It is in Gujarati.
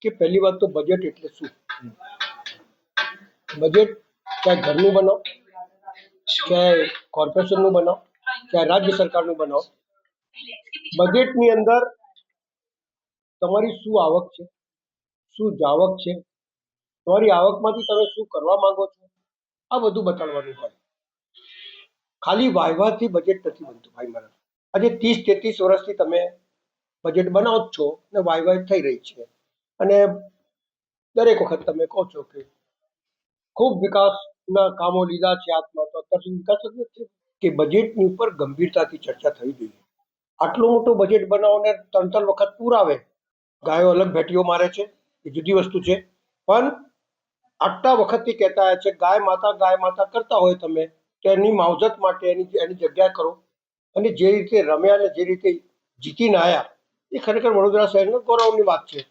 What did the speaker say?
કે પહેલી વાત તો બજેટ એટલે શું? બજેટ ચાહે ઘરનું બનાવો, ચાહે કોર્પોરેશનનું બનાવો, ચાહે રાજ્ય સરકારનું બનાવો, બજેટની અંદર તમારી શું આવક છે, શું જાવક છે, તમારી આવકમાંથી તમે શું કરવા માંગો છો, આ બધું બતાડવાનું હોય. ખાલી વાયવાથી બજેટ નથી બનતું ભાઈ મારા. આજે 30-33 વર્ષથી તમે બજેટ બનાવો જ છો ને વાયવાય થઈ રહી છે, અને દરેક વખત તમે કહો છો કે ખૂબ વિકાસના કામો લીધા છે હાથમાં, તો અત્યાર સુધી વિકાસ જ નથી. કે બજેટની ઉપર ગંભીરતાથી ચર્ચા થવી જોઈએ. આટલું મોટું બજેટ બનાવોને 3-3 વખત પુરાવે, ગાયો અલગ ભેટીઓ મારે છે એ જુદી વસ્તુ છે, પણ આટલા વખતથી કહેતા આવ્યા છે ગાય માતા કરતા હોય તમે તો એની માવજત માટે એની જગ્યા કરો, અને જે રીતે રમ્યા અને જે રીતે જીતીને આવ્યા એ ખરેખર વડોદરા શહેરનો ગૌરવની વાત છે.